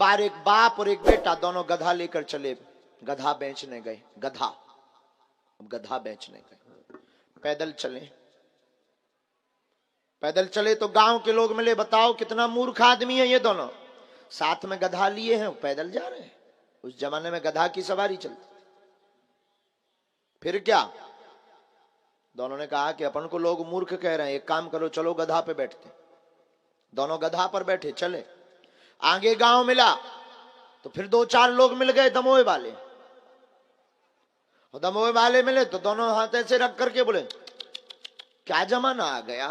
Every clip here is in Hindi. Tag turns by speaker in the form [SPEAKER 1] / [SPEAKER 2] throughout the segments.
[SPEAKER 1] बार एक बाप और एक बेटा दोनों गधा लेकर चले, गधा बेचने गए। अब गधा बेचने गए, पैदल चले। पैदल चले तो गांव के लोग मिले, बताओ कितना मूर्ख आदमी है ये दोनों, साथ में गधा लिए हैं, पैदल जा रहे हैं। उस जमाने में गधा की सवारी चलती। फिर क्या, दोनों ने कहा कि अपन को लोग मूर्ख कह रहे हैं, एक काम करो चलो गधा पे बैठते। दोनों गधा पर बैठे चले। आगे गांव मिला तो फिर 2-4 लोग मिल गए दमोह वाले। और दमोह वाले मिले तो दोनों हाथ ऐसे रख करके बोले, क्या जमाना आ गया,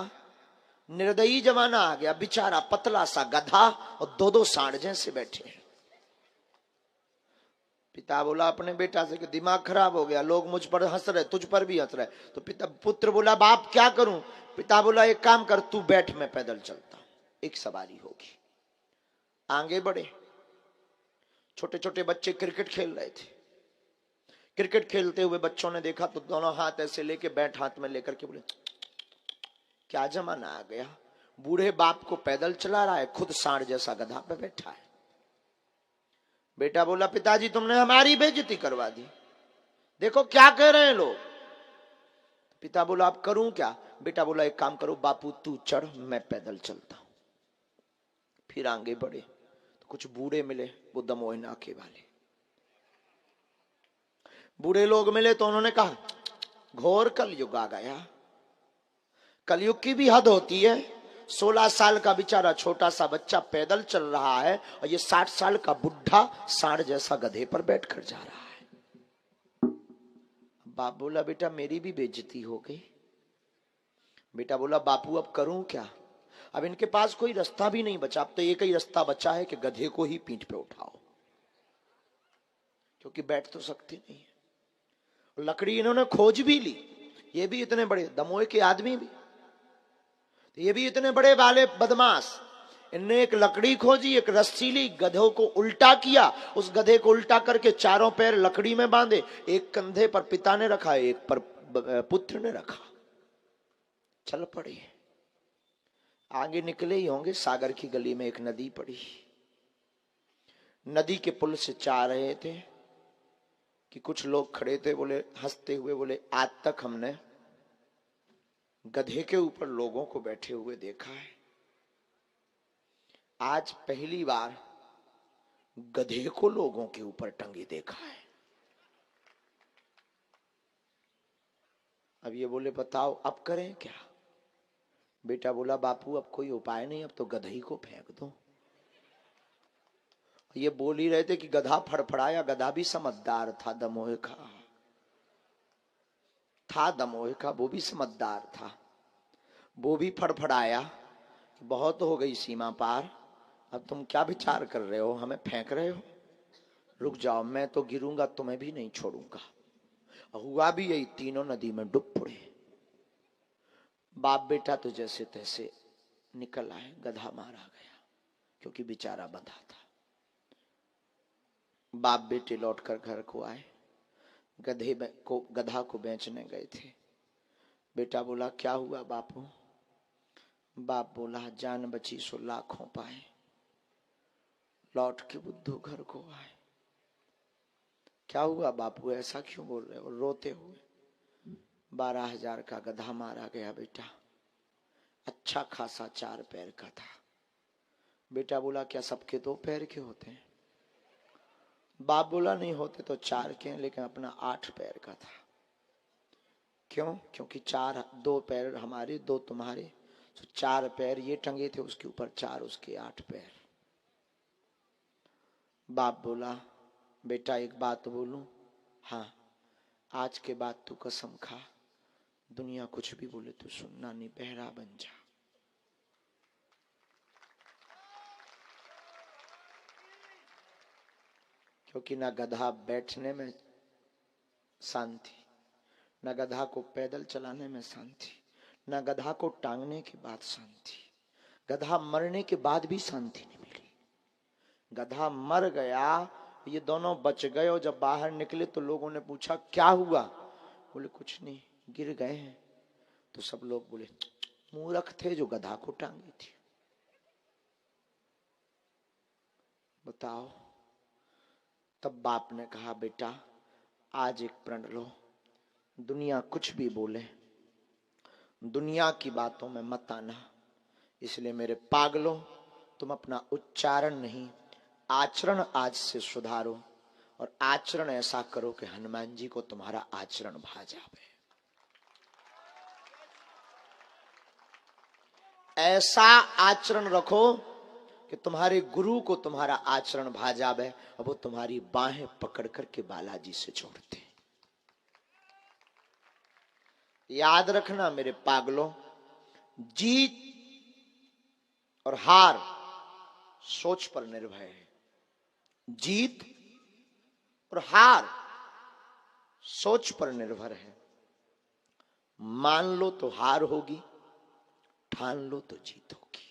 [SPEAKER 1] निर्दयी जमाना आ गया, बेचारा पतला सा गधा और 2-2 सांड जैसे बैठे हैं। पिता बोला अपने बेटा से कि दिमाग खराब हो गया, लोग मुझ पर हंस रहे, तुझ पर भी हंस रहे। तो पुत्र बोला बाप क्या करूं। पिता बोला एक काम कर, तू बैठ, मैं पैदल चलता हूं, एक सवारी होगी। आगे बढ़े। छोटे छोटे बच्चे क्रिकेट खेल रहे थे। क्रिकेट खेलते हुए बच्चों ने देखा तो दोनों हाथ ऐसे लेके, बैट हाथ में लेकर के बोले, क्या जमाना आ गया, बूढ़े बाप को पैदल चला रहा है, खुद सांड जैसा गधा पे बैठा है। बेटा बोला पिताजी तुमने हमारी बेइज्जती करवा दी, देखो क्या कह रहे हैं लोग। पिता बोला अब करूं क्या। बेटा बोला एक काम करो बापू, तू चढ़, मैं पैदल चलता हूं। फिर आगे बढ़े तो कुछ बूढ़े मिले, वो दमोह नाके वाले बूढ़े लोग मिले। तो उन्होंने कहा घोर कलयुग आ गया, कलयुग की भी हद होती है। 16 साल का बेचारा छोटा सा बच्चा पैदल चल रहा है और ये 60 साल का बुढ़ा सांड जैसा गधे पर बैठकर जा रहा है। बाप बोला बेटा मेरी भी बेइज्जती हो गई। बेटा बोला बापू अब करूं क्या। अब इनके पास कोई रास्ता भी नहीं बचा, अब तो एक ही रास्ता बचा है कि गधे को ही पीठ पे उठाओ, क्योंकि बैठ तो सकते नहीं है। लकड़ी इन्होंने खोज भी ली, ये भी इतने बड़े दमोह के आदमी भी, ये भी इतने बड़े वाले बदमाश। इनने एक लकड़ी खोजी, एक रस्सी ली, गधों को उल्टा किया, उस गधे को उल्टा करके चारों पैर लकड़ी में बांधे, एक कंधे पर पिता ने रखा, एक पर पुत्र ने रखा, चल पड़े। आगे निकले ही होंगे, सागर की गली में एक नदी पड़ी। नदी के पुल से जा रहे थे कि कुछ लोग खड़े थे, बोले हंसते हुए, बोले आज तक हमने गधे के ऊपर लोगों को बैठे हुए देखा है, आज पहली बार गधे को लोगों के ऊपर टंगे देखा है। अब ये बोले बताओ अब करें क्या। बेटा बोला बापू अब कोई उपाय नहीं, अब तो गधे को फेंक दो। ये बोल ही रहे थे कि गधा फड़फड़ाया। गधा भी समझदार था, दमोह का वो भी समझदार था। वो भी फड़फड़ाया, बहुत हो गई सीमा पार, अब तुम क्या विचार कर रहे हो, हमें फेंक रहे हो, रुक जाओ, मैं तो गिरूंगा, तुम्हें भी नहीं छोड़ूंगा। हुआ भी यही, तीनों नदी में डूब पड़े। बाप बेटा तो जैसे तैसे निकल आए, गधा मारा गया क्योंकि बेचारा बंधा था। बाप बेटे लौटकर घर को आए, गधा को बेचने गए थे। बेटा बोला क्या हुआ बापू। बाप बोला जान बची सो लाखों पाए। लौट के बुद्धू घर को आए। क्या हुआ बापू, ऐसा क्यों बोल रहे हो रोते हुए। 12,000 का गधा मारा गया बेटा, अच्छा खासा 4 पैर का था। बेटा बोला क्या सबके 2 पैर के होते हैं। बाप बोला नहीं होते तो 4 के, लेकिन अपना 8 पैर का था। क्यों, क्योंकि 2 पैर हमारे 2 तुम्हारे, तो 4 पैर ये टंगे थे उसके ऊपर, 4 उसके, 8 पैर। बाप बोला बेटा एक बात बोलूं। हाँ, आज के बाद तू कसम खा, दुनिया कुछ भी बोले तू सुनना नहीं, बहरा बन जा। क्योंकि ना गधा बैठने में शांति, न गधा को पैदल चलाने में शांति, न गधा को टांगने के बाद शांति, गधा मरने के बाद भी शांति नहीं मिली। गधा मर गया, ये दोनों बच गए, और जब बाहर निकले तो लोगों ने पूछा क्या हुआ। बोले कुछ नहीं, गिर गए हैं। तो सब लोग बोले मूर्ख थे जो गधा को टांगी थी। बताओ। तब बाप ने कहा, बेटा आज एक प्रण लो, दुनिया कुछ भी बोले, दुनिया की बातों में मत आना। इसलिए मेरे पागलों, तुम अपना उच्चारण नहीं, आचरण आज से सुधारो, और आचरण ऐसा करो कि हनुमान जी को तुम्हारा आचरण भा जावे। ऐसा आचरण रखो कि तुम्हारे गुरु को तुम्हारा आचरण भा जावे, और वो तुम्हारी बाहें पकड़ करके बालाजी से जोड़ते। याद रखना मेरे पागलों, जीत और हार सोच पर निर्भर है। जीत और हार सोच पर निर्भर है। मान लो तो हार होगी, ठान लो तो जीत होगी।